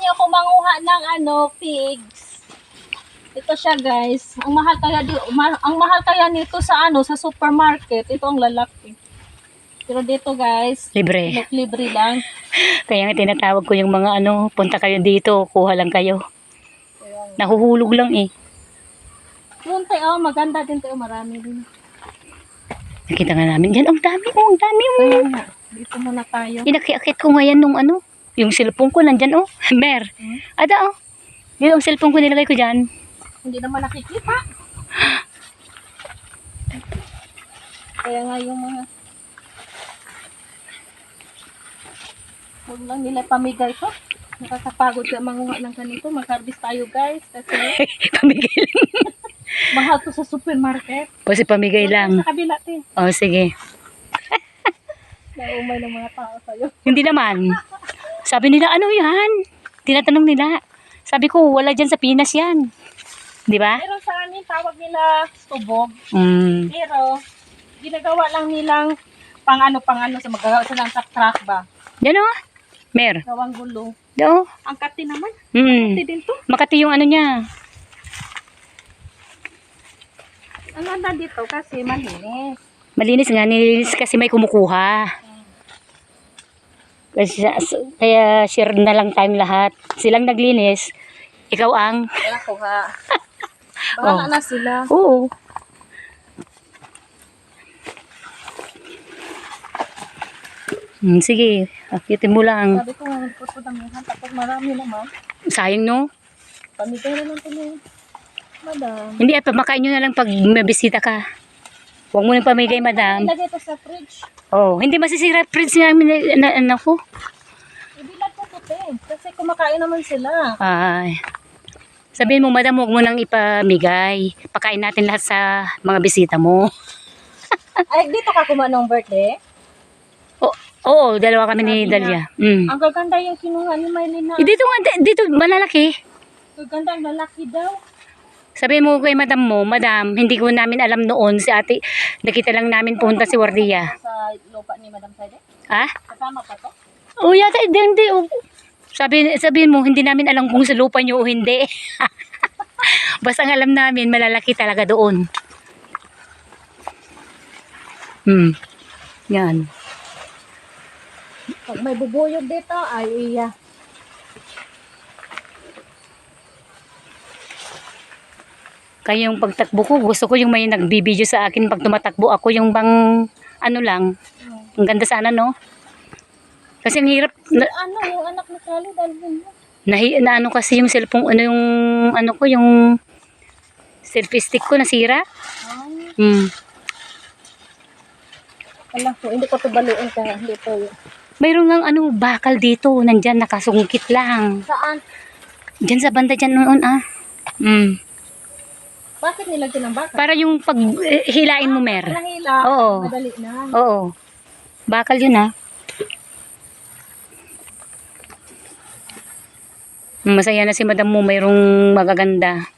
niyo ako manguha ng pigs. Ito siya guys. Ang mahal kaya nito sa sa supermarket. Ito ang lalaki. Pero dito guys, Libre. libre lang. Kaya nga tinatawag ko yung mga punta kayo dito, kuha lang kayo. Nahuhulog lang eh. Yun tayo, maganda din tayo, marami din. Nakita nga namin dyan, ang dami. Kaya nga, dito muna tayo. Inakiakit ko ngayon nung yung cellphone ko nandyan Mer. Ada yun ang cellphone ko nilagay ko dyan. Hindi naman nakikita. Kaya nga yung mga huwag lang nila pamigay ko. Nakakapagod ka manguha ng ganito. Mag-harvest tayo guys. Kasi Pamigay lang. mahal to sa supermarket. Kasi pamigay lang. Sa kabila te. Oh, sige. Naumay ng mga tao sa'yo. Hindi naman. Sabi nila, ano yan? Tinatanong nila. Sabi ko, wala dyan sa Pinas yan. Di ba? Pero sa amin, tawag nila stubog. Mm. Pero, ginagawa lang nilang pang-ano sa magagawa sa ng truck ba? Yan Mer. Gawang gulo. Do. Ang kati naman. Kati Mm. din to. Makati yung niya. Ang ganda dito kasi malinis. Malinis nga, nilinis kasi may kumukuha. Kaya share na lang tayong lahat. Silang naglinis, ikaw ang... Wala ko ha. Bahala na sila. Oo. Sige, akitin mo lang. Sabi ko nga, nagpupudamihan. Tapos marami naman. Sayang no? Pamigay na lang ito niya. Madam. Hindi, pamakain nyo na lang pag may bisita ka. Huwag mo nang pamigay, madam. Ilagay ito sa fridge. Oh, hindi masisira fridge namin ko. Ibilad ko puti. Kasi kumakain naman sila. Ay. Sabihin mo, madam, huwag mo nang ipamigay. Pakain natin lahat sa mga bisita mo. Ay, dito ka kumain ng birthday? Oo, dalawa kami ni Sabi Dalia. Mm. Ang gaganda yung kinuha ni Maylin na. Dito nga, dito, malalaki. Gaganda ang lalaki daw. Sabihin mo kay madam mo, madam, hindi ko namin alam noon si ate, nakita lang namin punta si Wardia. Sa lupa ni Madam Saide? Ha? Kasama pa to? O yata, hindi. Sabihin mo, hindi namin alam kung sa lupa nyo o hindi. Basta ang alam namin, malalaki talaga doon. Yan. Pag may bubuyog dito, ay iya. Kaya yung pagtakbo ko, gusto ko yung may nagbibideo sa akin pag tumatakbo ako, yung bang, lang, ang ganda sana, no? Kasi ang hirap, Yung anak ni Kali, dahil mo. na kasi yung cellphone, yung selfie stick ko nasira. Alam ko, hindi ko ito baluin ka. Hindi ito. Mayroon ng bakal dito, nandyan, nakasungkit lang. Saan? Diyan sa banda dyan noon, Bakit nilagyan ng baka? Para yung pag hilain mo, Mer. Nahila. Oo. Madali na. Oo. Bakal yun, Masaya na si madam mo, mayroong magaganda.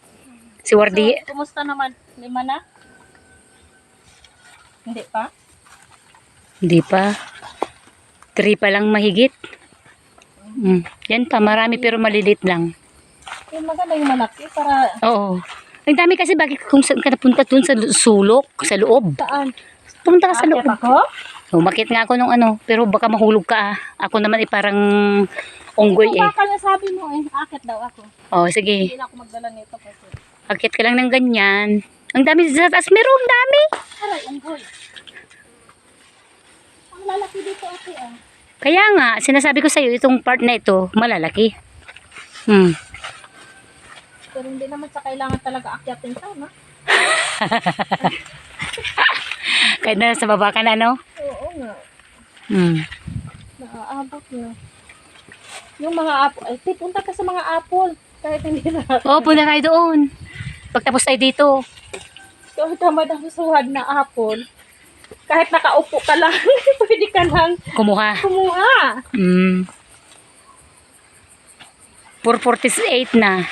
Si Wardi, So, kumusta naman? 5 na? Hindi pa? hindi pa. 3 pa lang mahigit. Yan pa, marami pero malilit lang. Yung maganda yung malaki para... Oo. Ang dami kasi bakit kung saan ka napunta dun sa sulok, sa loob. Saan? Pumunta ka sa loob. Akit ako? Umakit nga ako nung pero baka mahulog ka. Ako naman parang unggoy Yung baka niya sabi mo akit daw ako. Oh, sige. Hindi na ako magdala nito kasi. Akit ka lang ng ganyan. Ang dami sa taas. Meron dami. Aray, unggoy. Ang lalaki dito ate Kaya nga, sinasabi ko sa'yo, itong part na ito, malalaki. Pero hindi naman sa kailangan talaga akyatin sana. Kahit na sa baba ka na, no? Oo nga. Naaabot na. Yung mga apple. Ay, punta ka sa mga apple. Kahit hindi na. Oo, punta tayo doon. Pagtapos tayo dito. Kahit tamad ang susuhad na apple. Kahit nakaupo ka lang, pwede ka lang Kumuha. kumuha. 4:48 na.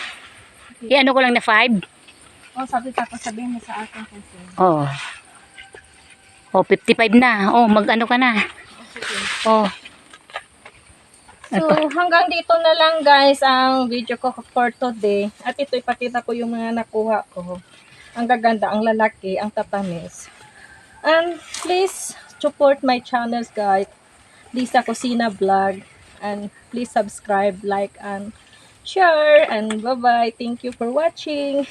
Ano ko lang na 5? Oh, sabihin mo sa akin kasi. Oo. Oh, 55 na. Oh, mag-ano ka na. Sige. Oh. So, hanggang dito na lang guys ang video ko for today. At ito ipakita ko yung mga nakuha ko. Ang gaganda, ang lalaki, ang tatamis. And please support my channels guys. Lisa Cocina Vlog. And please subscribe, like, and share. And bye-bye. Thank you for watching.